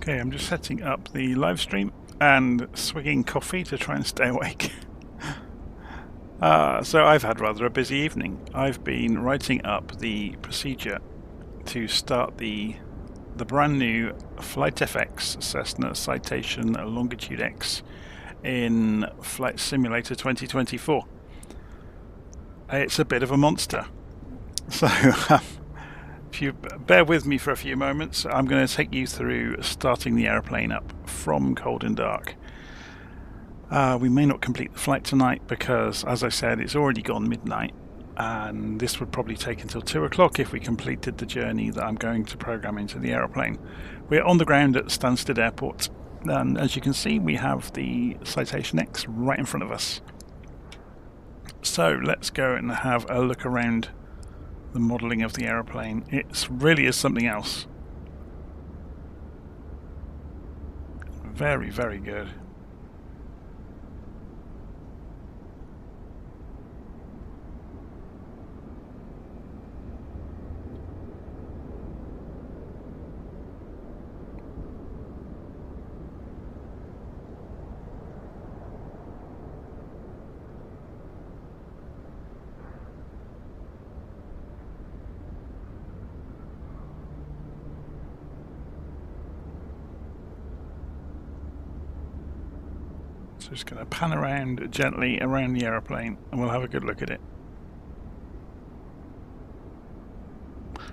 Okay, I'm just setting up the live stream and swigging coffee to try and stay awake. So I've had rather a busy evening. I've been writing up the procedure to start the brand new FlightFX Cessna Citation Longitude X in Flight Simulator 2024. It's a bit of a monster. So if you bear with me for a few moments, I'm going to take you through starting the aeroplane up from cold and dark. We may not complete the flight tonight because, as I said, it's already gone midnight, and this would probably take until 2 o'clock if we completed the journey that I'm going to program into the aeroplane. We're on the ground at Stansted Airport, and as you can see, we have the Citation X right in front of us. So let's go and have a look around the modelling of the aeroplane. It really is something else. Very, very good. So just going to pan around gently around the aeroplane and we'll have a good look at it.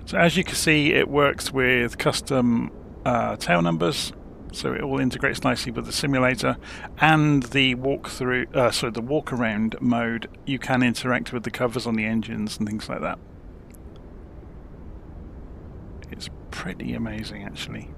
So as you can see, it works with custom tail numbers, so it all integrates nicely with the simulator, and the the walk around mode. You can interact with the covers on the engines and things like that. It's pretty amazing, actually.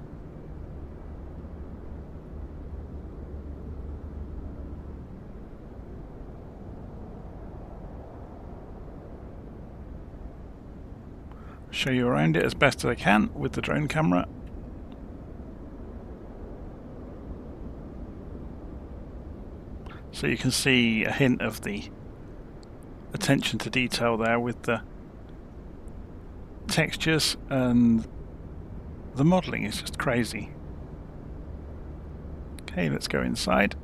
Show you around it as best as I can with the drone camera. So you can see a hint of the attention to detail there with the textures, and the modelling is just crazy. Okay, let's go inside.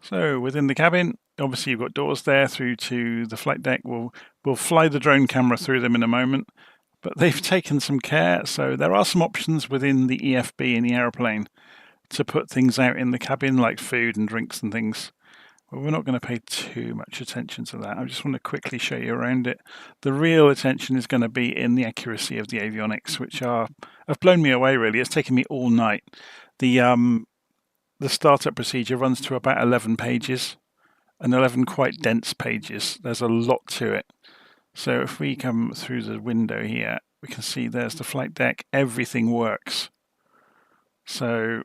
So within the cabin, obviously you've got doors there through to the flight deck. We'll fly the drone camera through them in a moment, but they've taken some care. So there are some options within the EFB in the aeroplane to put things out in the cabin, like food and drinks and things. But we're not going to pay too much attention to that. I just want to quickly show you around it. The real attention is going to be in the accuracy of the avionics, which have blown me away, really. It's taken me all night. The startup procedure runs to about 11 pages, and 11 quite dense pages. There's a lot to it. So if we come through the window here, we can see there's the flight deck. Everything works. So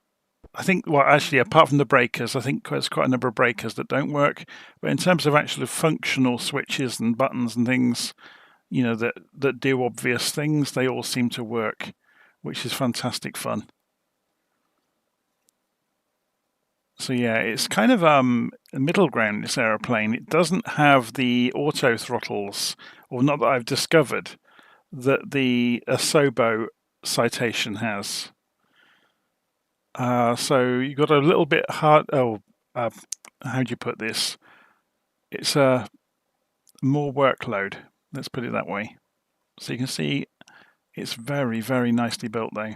I think, well, actually, apart from the breakers, I think there's quite a number of breakers that don't work. But in terms of actually functional switches and buttons and things, you know, that do obvious things, they all seem to work, which is fantastic fun. So yeah, it's kind of a middle ground, this aeroplane. It doesn't have the auto throttles, or not that I've discovered, that the Asobo Citation has. So you got a little bit hard. How do you put this? It's a more workload. Let's put it that way. So you can see it's very, very nicely built, though.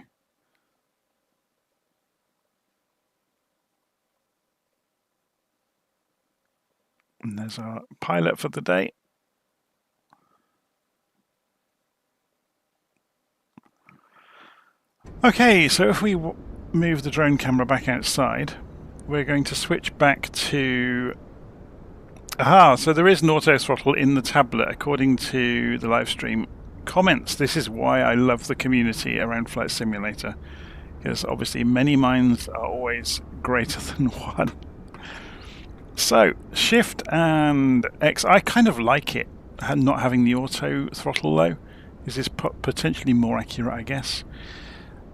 And there's our pilot for the day. Okay, so if we move the drone camera back outside, we're going to switch back to... so there is an auto throttle in the tablet, according to the live stream comments. This is why I love the community around Flight Simulator, because obviously many minds are always greater than one. So, Shift and X, I kind of like it, not having the auto throttle though. This is potentially more accurate, I guess.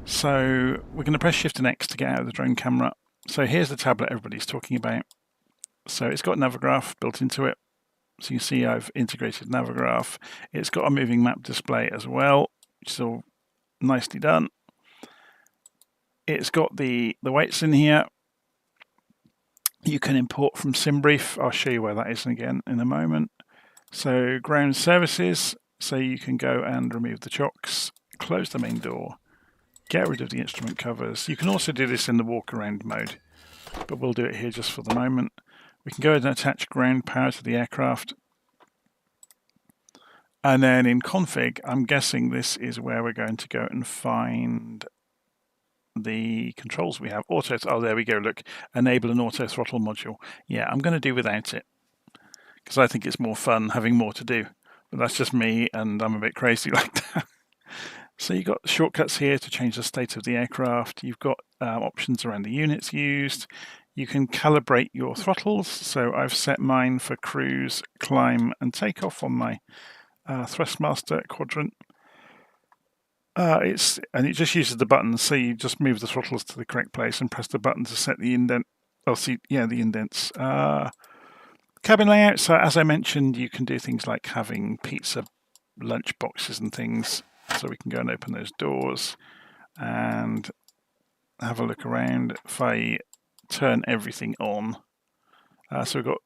So, we're going to press Shift and X to get out of the drone camera. So here's the tablet everybody's talking about. So it's got Navigraph built into it. So you see I've integrated Navigraph. It's got a moving map display as well, which is all nicely done. It's got the weights in here. You can import from SimBrief. I'll show you where that is again in a moment. So ground services, so you can go and remove the chocks, close the main door, get rid of the instrument covers. You can also do this in the walk around mode, but we'll do it here just for the moment. We can go ahead and attach ground power to the aircraft. And then in config, I'm guessing this is where we're going to go and find the controls we have. Auto, oh, there we go, look, enable an auto throttle module. Yeah, I'm going to do without it because I think it's more fun having more to do. But that's just me, and I'm a bit crazy like that. So you've got shortcuts here to change the state of the aircraft. You've got options around the units used. You can calibrate your throttles. So I've set mine for cruise, climb, and takeoff on my Thrustmaster quadrant. It just uses the buttons, so you just move the throttles to the correct place and press the button to set the indent. Oh, see, yeah, the indents. Cabin layout. So as I mentioned, you can do things like having pizza lunch boxes and things. So we can go and open those doors and have a look around. If I turn everything on, so we've got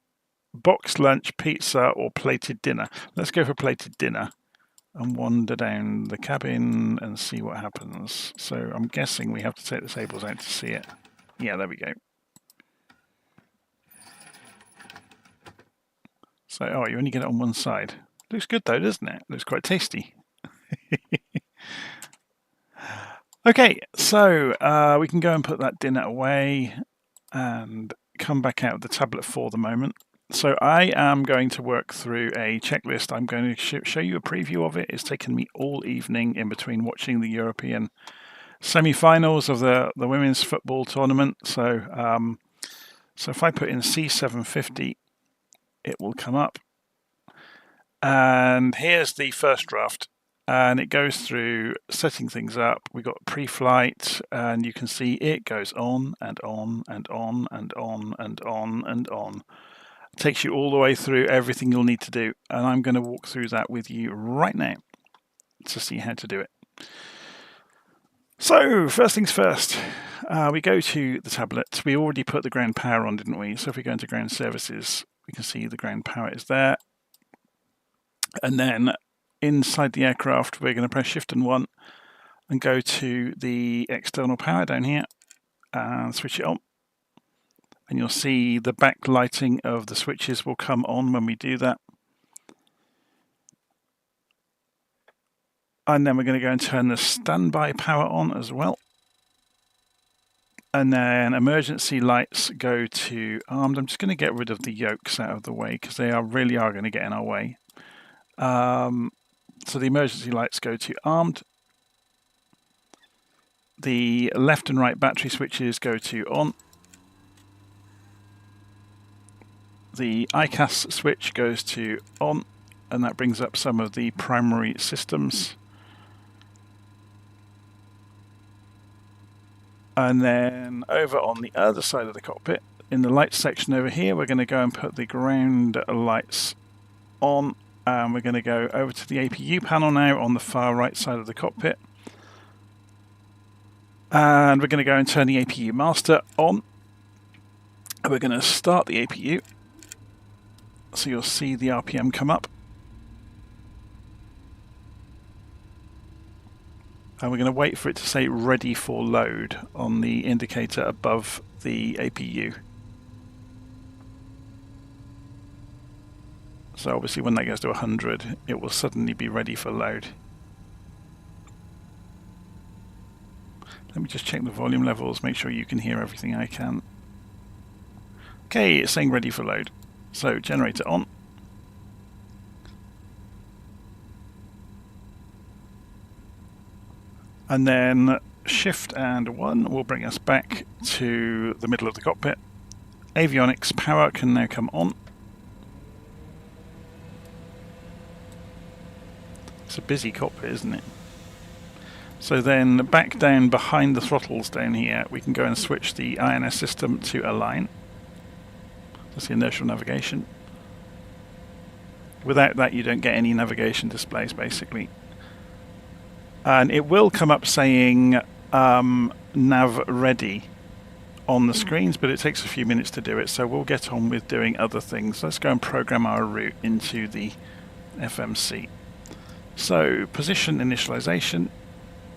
box lunch, pizza, or plated dinner. Let's go for plated dinner and wander down the cabin and see what happens. So I'm guessing we have to take the tables out to see it. Yeah, there we go. So, oh, you only get it on one side. Looks good though, doesn't it? Looks quite tasty. Okay, so we can go and put that dinner away and come back out of the tablet for the moment. So I am going to work through a checklist. I'm going to show you a preview of it. It's taken me all evening in between watching the European semi-finals of the women's football tournament. So if I put in C750, it will come up. And here's the first draft. And it goes through setting things up. We've got pre-flight, and you can see it goes on and on and on and on and on and on. It takes you all the way through everything you'll need to do. And I'm going to walk through that with you right now to see how to do it. So first things first, we go to the tablet. We already put the ground power on, didn't we? So if we go into ground services, we can see the ground power is there. And then inside the aircraft, we're going to press Shift and 1 and go to the external power down here and switch it on. And you'll see the backlighting of the switches will come on when we do that. And then we're going to go and turn the standby power on as well. And then emergency lights go to armed. I'm just going to get rid of the yokes out of the way because they really are going to get in our way. So the emergency lights go to armed. The left and right battery switches go to on. The ICAS switch goes to on, and that brings up some of the primary systems. And then over on the other side of the cockpit, in the lights section over here, we're going to go and put the ground lights on. And we're going to go over to the APU panel now on the far right side of the cockpit. And we're going to go and turn the APU master on. And we're going to start the APU. So you'll see the RPM come up. And we're going to wait for it to say ready for load on the indicator above the APU. So obviously when that gets to 100, it will suddenly be ready for load. Let me just check the volume levels, make sure you can hear everything I can. Okay, it's saying ready for load. So generator on. And then Shift and 1 will bring us back to the middle of the cockpit. Avionics power can now come on. It's a busy cockpit, isn't it? So then back down behind the throttles down here, we can go and switch the INS system to align. That's the inertial navigation. Without that, you don't get any navigation displays, basically. And it will come up saying nav ready on the screens, but it takes a few minutes to do it, so we'll get on with doing other things. Let's go and program our route into the FMC. So, position initialization.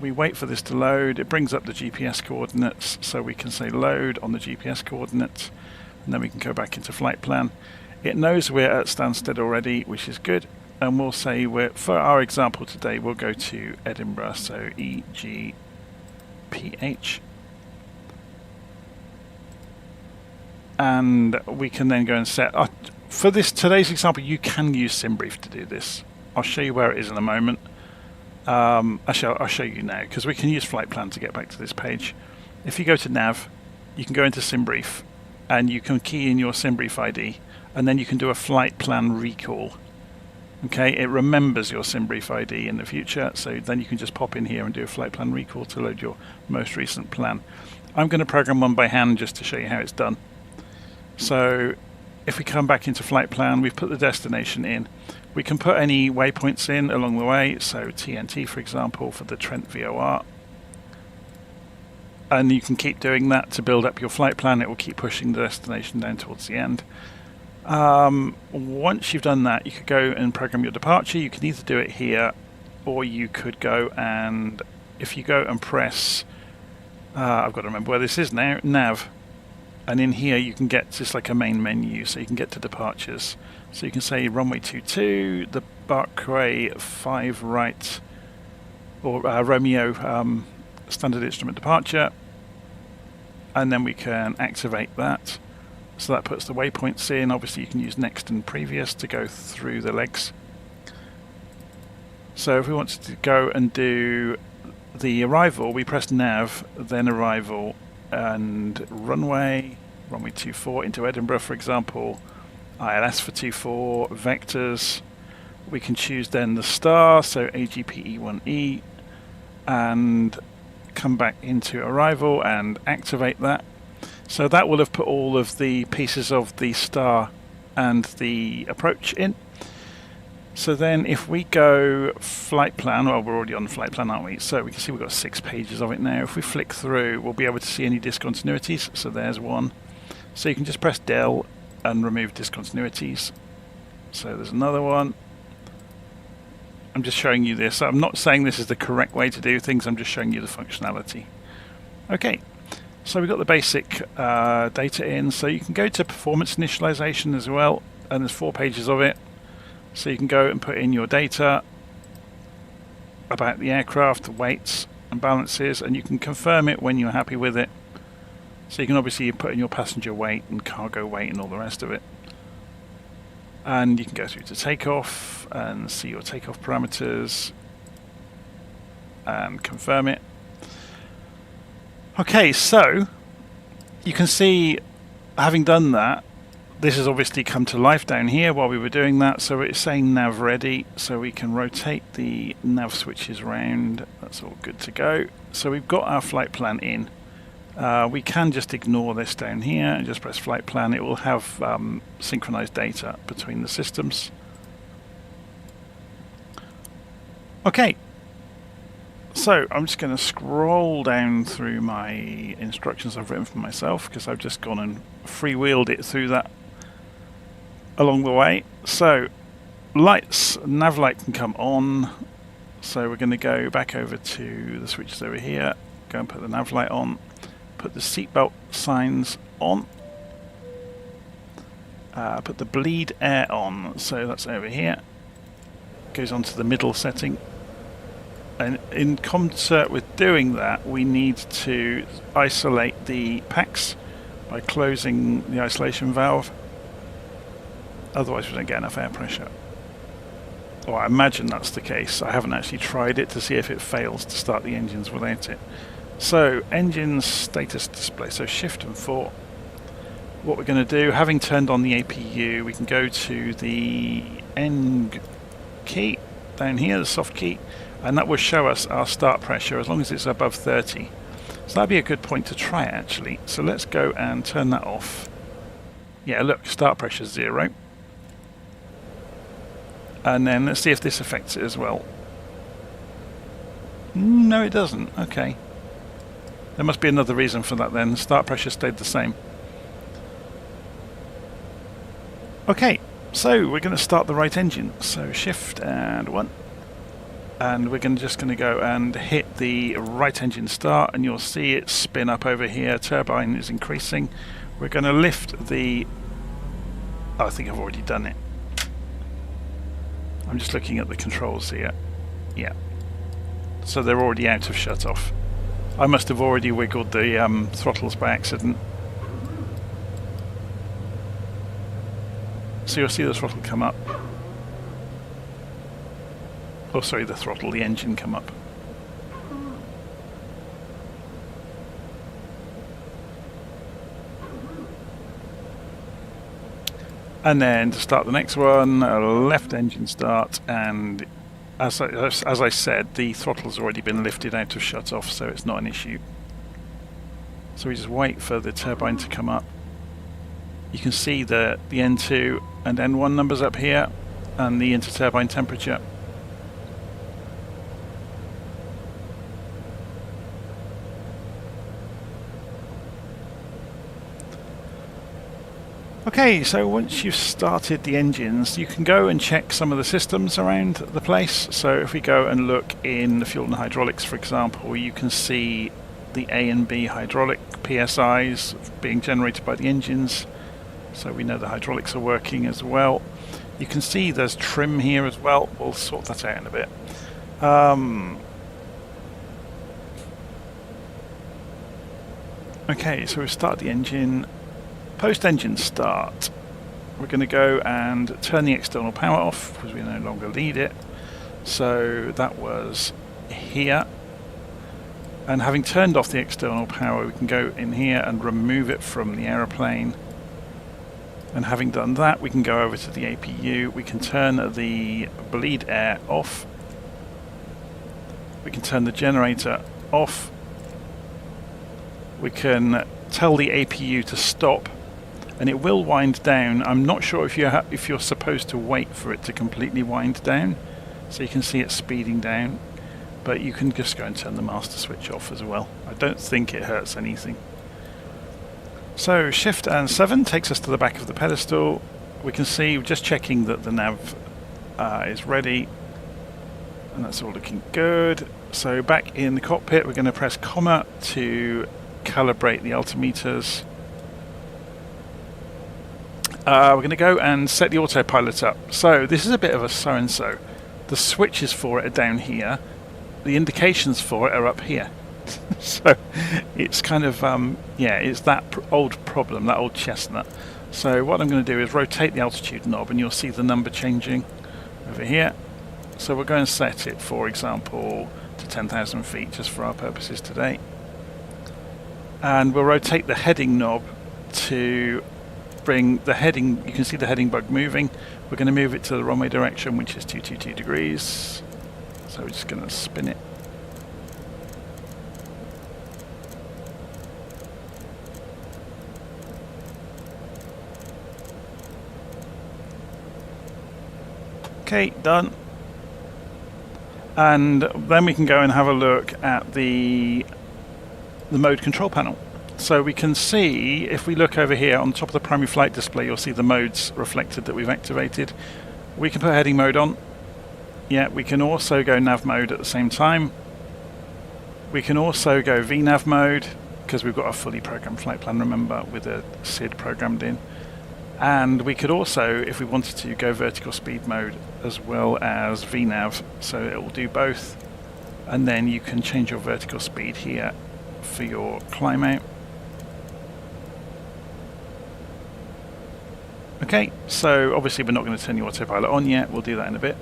We wait for this to load. It brings up the GPS coordinates, so we can say load on the GPS coordinates, and then we can go back into flight plan. It knows we're at Stansted already, which is good, and we'll say for our example today, we'll go to Edinburgh, so EGPH. And we can then go and set, for today's example, you can use SimBrief to do this. I'll show you where it is in a moment. Actually, I'll show you now, because we can use flight plan to get back to this page. If you go to nav, you can go into SimBrief, and you can key in your SimBrief ID, and then you can do a flight plan recall. Okay, it remembers your SimBrief ID in the future, so then you can just pop in here and do a flight plan recall to load your most recent plan. I'm going to program one by hand just to show you how it's done. So if we come back into flight plan, we've put the destination in. We can put any waypoints in along the way, so TNT for example for the Trent VOR. And you can keep doing that to build up your flight plan. It will keep pushing the destination down towards the end. Once you've done that, you could go and program your departure. You can either do it here, or you could go and, if you go and press, I've got to remember where this is now, nav. And in here you can get just like a main menu, so you can get to departures. So you can say runway 22, the Barkway 5 right, or Romeo standard instrument departure, and then we can activate that. So that puts the waypoints in. Obviously you can use next and previous to go through the legs. So if we wanted to go and do the arrival, we press nav, then arrival, and runway 24 into Edinburgh for example, ILS for 24, vectors, we can choose then the star, so AGPE1E, and come back into arrival and activate that. So that will have put all of the pieces of the star and the approach in. So then if we go flight plan, well, we're already on flight plan, aren't we? So we can see we've got 6 pages of it now. If we flick through, we'll be able to see any discontinuities. So there's one. So you can just press del and remove discontinuities. So there's another one. I'm just showing you this. I'm not saying this is the correct way to do things, I'm just showing you the functionality. Okay, so we've got the basic data in. So you can go to performance initialization as well, and there's 4 pages of it. So you can go and put in your data about the aircraft, the weights and balances, and you can confirm it when you're happy with it. So you can obviously put in your passenger weight and cargo weight and all the rest of it. And you can go through to takeoff and see your takeoff parameters and confirm it. Okay, so you can see, having done that, this has obviously come to life down here while we were doing that. So it's saying nav ready, so we can rotate the nav switches around. That's all good to go. So we've got our flight plan in. We can just ignore this down here and just press flight plan. It will have synchronized data between the systems. Okay, so I'm just going to scroll down through my instructions I've written for myself, because I've just gone and freewheeled it through that along the way. So lights, nav light can come on. So we're going to go back over to the switches over here, go and put the nav light on, put the seatbelt signs on, put the bleed air on, so that's over here, goes on to the middle setting. And in concert with doing that, we need to isolate the packs by closing the isolation valve, otherwise we don't get enough air pressure. Or I imagine that's the case. I haven't actually tried it to see if it fails to start the engines without it. So engine status display, so shift and 4. What we're going to do, having turned on the APU, we can go to the N key down here, the soft key, and that will show us our start pressure as long as it's above 30. So that'd be a good point to try actually. So let's go and turn that off. Yeah, look, start pressure 0. And then let's see if this affects it as well. No, it doesn't. Okay. There must be another reason for that then. Start pressure stayed the same. Okay, so we're going to start the right engine. So shift and 1. And we're just going to go and hit the right engine start, and you'll see it spin up over here. Turbine is increasing. We're going to lift the... Oh, I think I've already done it. I'm just looking at the controls here. Yeah. So they're already out of shut off. I must have already wiggled the throttles by accident. So you'll see the throttle come up. Oh, sorry, the engine come up. And then to start the next one, left engine start, and as I said, the throttle's already been lifted out of shut off, so it's not an issue. So we just wait for the turbine to come up. You can see the N2 and N1 numbers up here, and the interturbine temperature. Okay, so once you've started the engines, you can go and check some of the systems around the place. So if we go and look in the fuel and hydraulics, for example, you can see the A and B hydraulic PSIs being generated by the engines. So we know the hydraulics are working as well. You can see there's trim here as well. We'll sort that out in a bit. Okay, so we've started the engine. Post-engine start, we're going to go and turn the external power off because we no longer need it. So that was here. And having turned off the external power, we can go in here and remove it from the aeroplane. And having done that, we can go over to the APU. We can turn the bleed air off. We can turn the generator off. We can tell the APU to stop, and it will wind down. I'm not sure if you're supposed to wait for it to completely wind down, so you can see it speeding down, but you can just go and turn the master switch off as well. I don't think it hurts anything. So shift and 7 takes us to the back of the pedestal. We can see, just checking that the nav is ready, and that's all looking good. So back in the cockpit, we're going to press comma to calibrate the altimeters. We're going to go and set the autopilot up. So this is a bit of a so-and-so. The switches for it are down here. The indications for it are up here. So it's kind of, yeah, it's that old problem, that old chestnut. So what I'm going to do is rotate the altitude knob, and you'll see the number changing over here. So we're going to set it, for example, to 10,000 feet, just for our purposes today. And we'll rotate the heading knob to bring the heading, you can see the heading bug moving. We're going to move it to the runway direction, which is 222 degrees. So we're just going to spin it. Okay, done. And then we can go and have a look at the mode control panel. So we can see, if we look over here on top of the primary flight display, you'll see the modes reflected that we've activated. We can put heading mode on. Yeah, we can also go nav mode at the same time. We can also go VNav mode, because we've got a fully programmed flight plan, remember, with a SID programmed in. And we could also, if we wanted to, go vertical speed mode as well as VNav, so it will do both. And then you can change your vertical speed here for your climb out. Okay, so obviously we're not going to turn the autopilot on yet, we'll do that in a bit.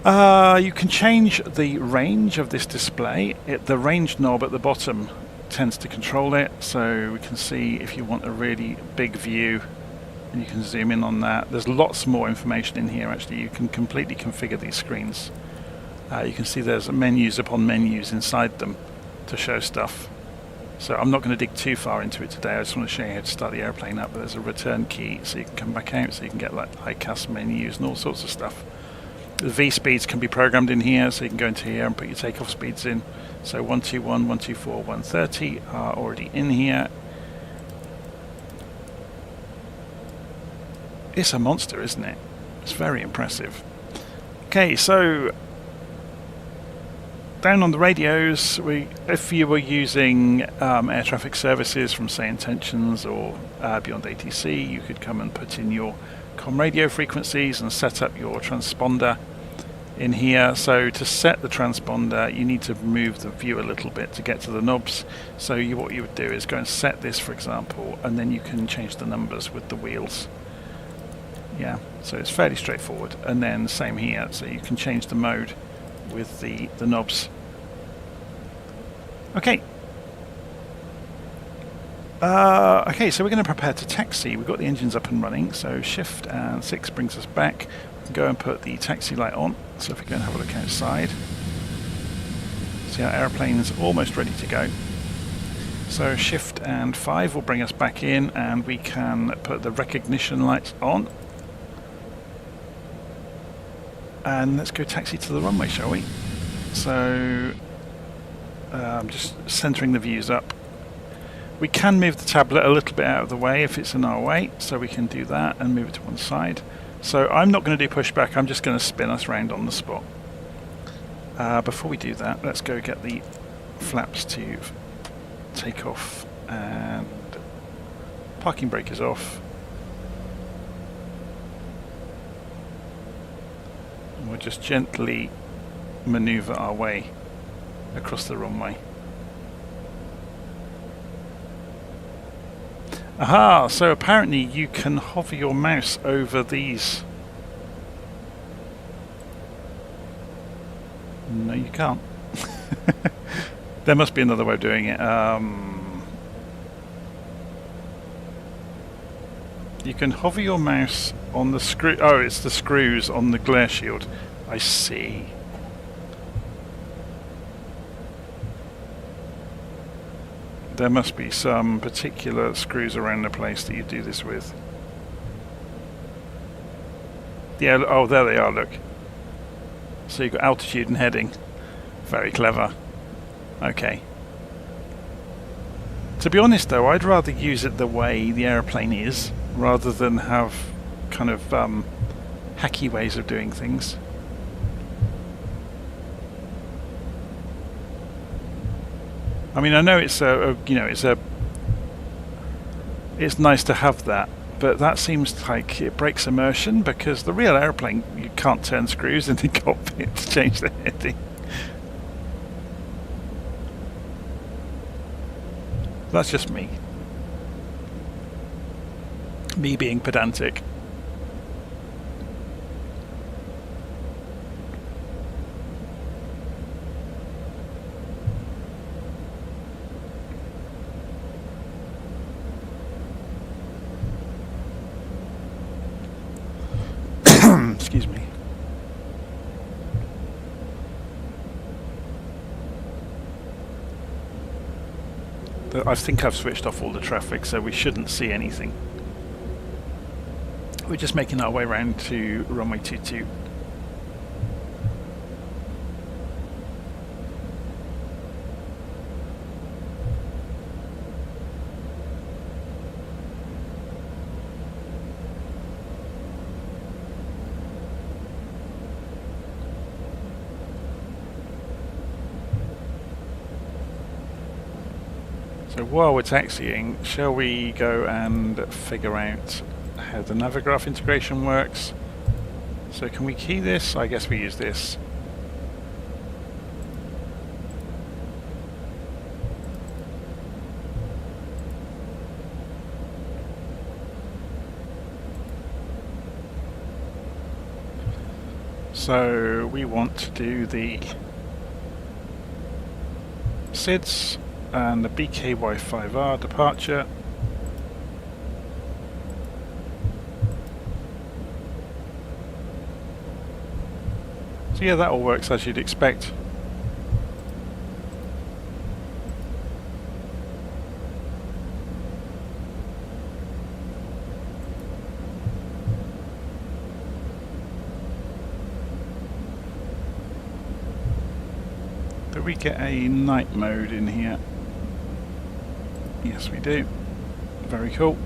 You can change the range of this display. The range knob at the bottom tends to control it, so we can see if you want a really big view, and you can zoom in on that. There's lots more information in here actually. You can completely configure these screens. You can see there's menus upon menus inside them to show stuff. So I'm not going to dig too far into it today. I just want to show you how to start the airplane up. But there's a return key, so you can come back out, so you can get like ICAS menus and all sorts of stuff. The V speeds can be programmed in here, so you can go into here and put your takeoff speeds in. So 121, 124, 130 are already in here. It's a monster, isn't it? It's very impressive. Okay, so down on the radios, if you were using air traffic services from, say, Intentions or Beyond ATC, you could come and put in your com radio frequencies and set up your transponder in here. So to set the transponder, you need to move the view a little bit to get to the knobs. So what you would do is go and set this, for example, and then you can change the numbers with the wheels. Yeah, so it's fairly straightforward. And then same here, so you can change the mode with the knobs. Okay. Okay, so we're going to prepare to taxi. We've got the engines up and running, so Shift and 6 brings us back. We can go and put the taxi light on. So if we go and have a look outside, see our airplane's almost ready to go. So Shift and 5 will bring us back in, and we can put the recognition lights on. And let's go taxi to the runway, shall we? So I'm just centering the views up. We can move the tablet a little bit out of the way if it's in our way, so we can do that and move it to one side. So I'm not going to do pushback, I'm just going to spin us round on the spot. Before we do that, let's go get the flaps to take off, and parking brake is off. And we'll just gently maneuver our way across the runway. Aha! So apparently you can hover your mouse over these. No, you can't. There must be another way of doing it. You can hover your mouse on the screw. Oh, it's the screws on the glare shield. I see. There must be some particular screws around the place that you do this with. Yeah, oh, there they are, look. So you've got altitude and heading. Very clever. Okay. To be honest though, I'd rather use it the way the aeroplane is, rather than have kind of hacky ways of doing things. I mean, I know it's it's nice to have that, but that seems like it breaks immersion, because the real airplane, you can't turn screws in the cockpit to change the heading. That's just me. Me being pedantic. Excuse me. I think I've switched off all the traffic, so we shouldn't see anything. We're just making our way around to runway 22. So while we're taxiing, shall we go and figure out how the Navigraph integration works? So can we key this? I guess we use this. So we want to do the SIDS and the BKY5R departure. So yeah, that all works as you'd expect. we get a night mode in here? Yes, we do. Very cool.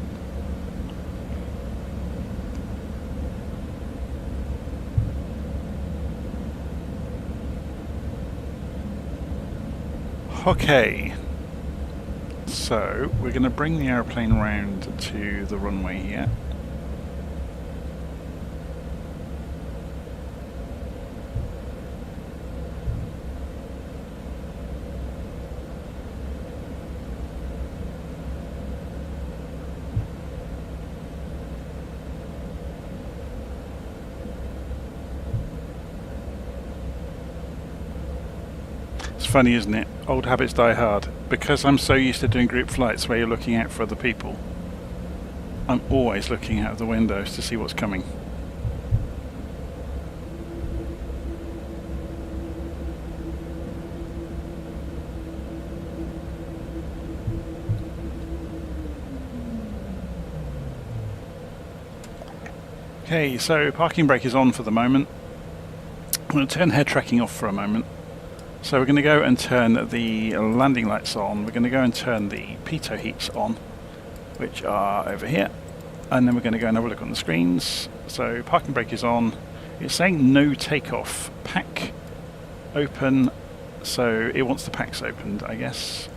Okay, so we're going to bring the aeroplane round to the runway here. It's funny, isn't it? Old habits die hard. Because I'm so used to doing group flights where you're looking out for other people, I'm always looking out of the windows to see what's coming. Okay, so parking brake is on for the moment. I'm going to turn head tracking off for a moment. So we're going to go and turn the landing lights on. We're going to go and turn the pitot heats on, which are over here. And then we're going to go and have a look on the screens. So parking brake is on. It's saying no takeoff. Pack open. So it wants the packs opened, I guess.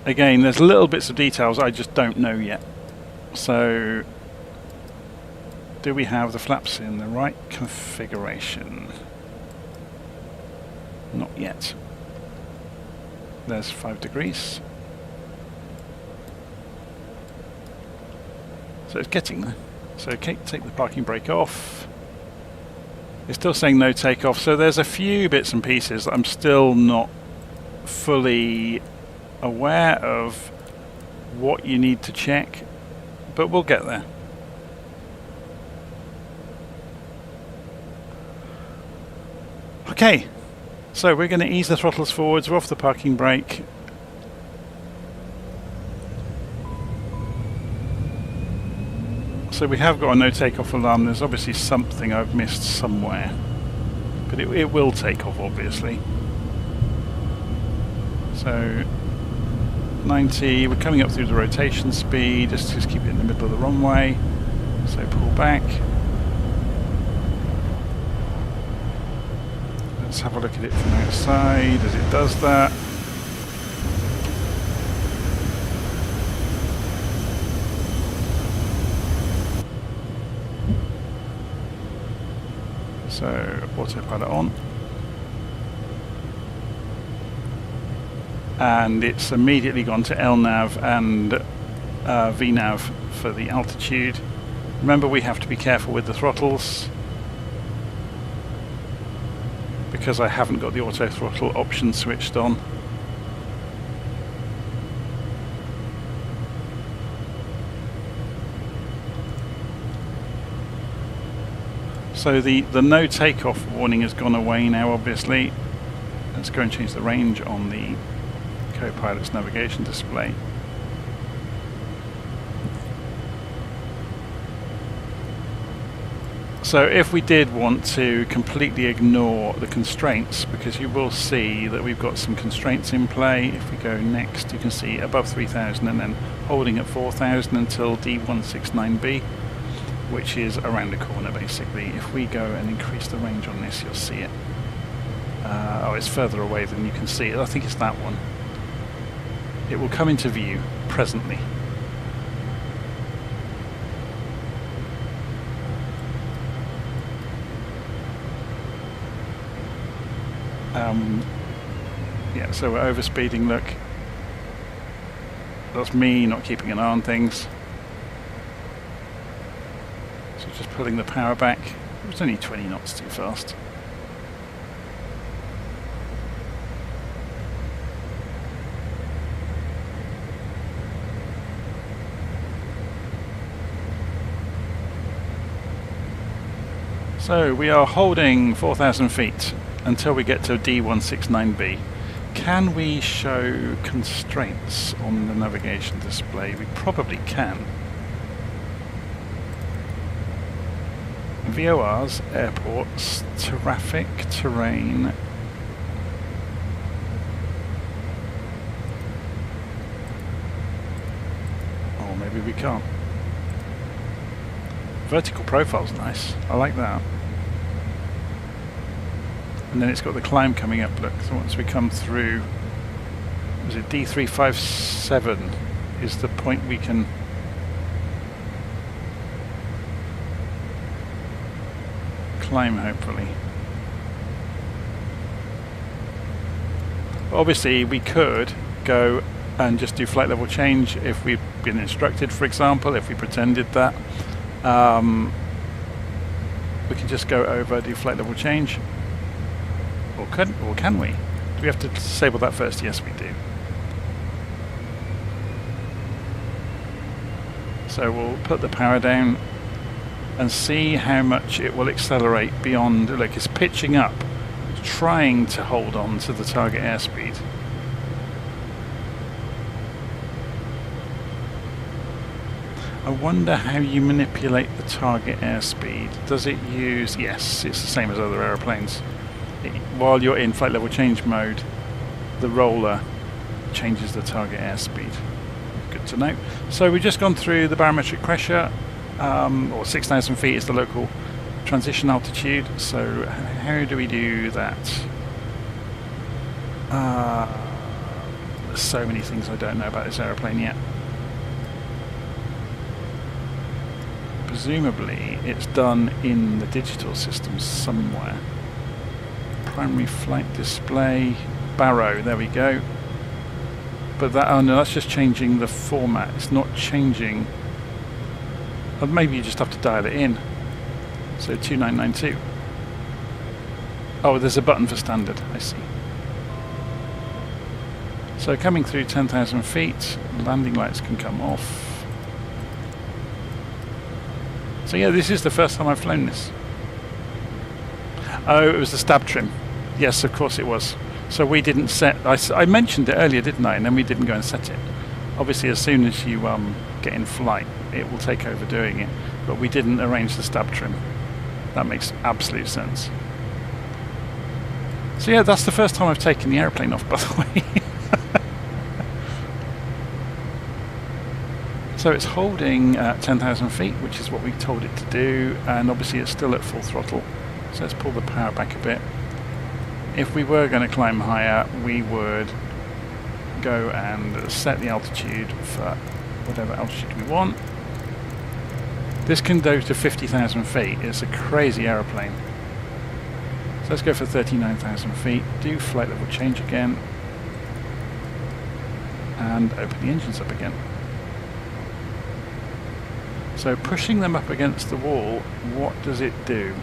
Again, there's little bits of details I just don't know yet. So do we have the flaps in the right configuration? Not yet. There's 5 degrees. So it's getting there. So okay, take the parking brake off. It's still saying no takeoff, so there's a few bits and pieces that I'm still not fully aware of what you need to check, but we'll get there. Okay, so we're going to ease the throttles forwards, we're off the parking brake. So we have got a no takeoff alarm. There's obviously something I've missed somewhere, but it will take off obviously. So 90, we're coming up through the rotation speed, just keep it in the middle of the runway. So pull back. Let's have a look at it from outside as it does that. So autopilot on. And it's immediately gone to LNAV and VNAV for the altitude. Remember, we have to be careful with the throttles because I haven't got the auto throttle option switched on. So the no takeoff warning has gone away now, obviously. Let's go and change the range on the co-pilot's navigation display. So if we did want to completely ignore the constraints, because you will see that we've got some constraints in play. If we go next, you can see above 3000 and then holding at 4000 until D169B, which is around the corner basically. If we go and increase the range on this, you'll see it. Oh, it's further away than you can see it. I think it's that one. It will come into view presently. Yeah, so we're overspeeding, look. That's me not keeping an eye on things. So just pulling the power back. It was only 20 knots too fast. So we are holding 4,000 feet until we get to D169B. Can we show constraints on the navigation display? We probably can. VORs, airports, traffic, terrain. Or maybe we can't. Vertical profile's nice. I like that. And then it's got the climb coming up. Look, so once we come through, is it D357 is the point we can climb, hopefully. Obviously we could go and just do flight level change if we've been instructed, for example, if we pretended that. We can just go over, do flight level change. Or can we? Do we have to disable that first? Yes, we do. So we'll put the power down and see how much it will accelerate beyond. Look, it's pitching up, trying to hold on to the target airspeed. I wonder how you manipulate the target airspeed. Does it use... Yes, it's the same as other aeroplanes. While you're in flight level change mode, the roller changes the target airspeed. Good to know. So we've just gone through the barometric pressure, or 6,000 feet is the local transition altitude. So how do we do that? There's so many things I don't know about this aeroplane yet. Presumably it's done in the digital system somewhere. Primary flight display, baro, there we go. But that, oh no, that's just changing the format. It's not changing. Or maybe you just have to dial it in. So 2992. Oh, there's a button for standard, I see. So coming through 10,000 feet, landing lights can come off. So yeah, this is the first time I've flown this. Oh, it was the stab trim. Yes, of course it was. So we didn't set... I mentioned it earlier, didn't I? And then we didn't go and set it. Obviously, as soon as you get in flight, it will take over doing it. But we didn't arrange the stab trim. That makes absolute sense. So yeah, that's the first time I've taken the aeroplane off, by the way. So it's holding at 10,000 feet, which is what we told it to do, and obviously it's still at full throttle. So let's pull the power back a bit. If we were going to climb higher, we would go and set the altitude for whatever altitude we want. This can go to 50,000 feet. It's a crazy aeroplane. So let's go for 39,000 feet, do flight level change again, and open the engines up again. So pushing them up against the wall, what does it do?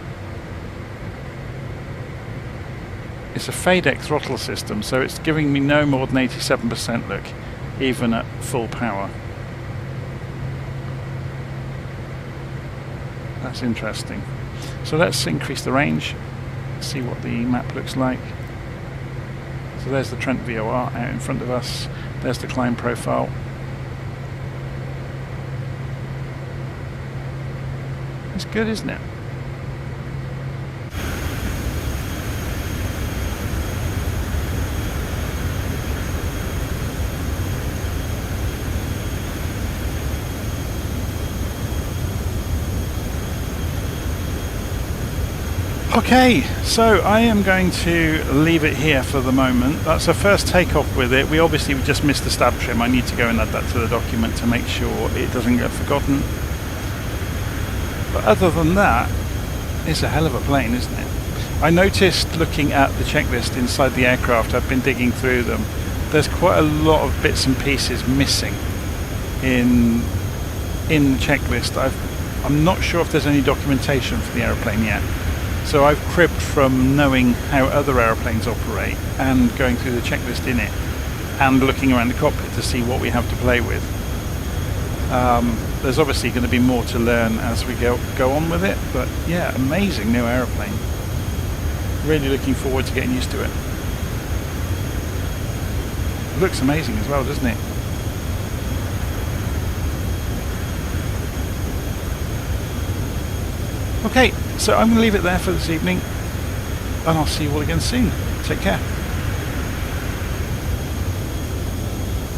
It's a FADEC throttle system, so it's giving me no more than 87%, look, even at full power. That's interesting. So let's increase the range, see what the map looks like. So there's the Trent VOR out in front of us, there's the climb profile. It's good, isn't it? Okay, so I am going to leave it here for the moment. That's our first takeoff with it. We obviously just missed the stab trim. I need to go and add that to the document to make sure it doesn't get forgotten. But other than that, it's a hell of a plane, isn't it? I noticed looking at the checklist inside the aircraft, I've been digging through them, there's quite a lot of bits and pieces missing in the checklist. I'm not sure if there's any documentation for the aeroplane yet. So I've cribbed from knowing how other aeroplanes operate and going through the checklist in it and looking around the cockpit to see what we have to play with. There's obviously going to be more to learn as we go on with it, but yeah, amazing new aeroplane. Really looking forward to getting used to it. Looks amazing as well, doesn't it? Okay, so I'm going to leave it there for this evening, and I'll see you all again soon. Take care.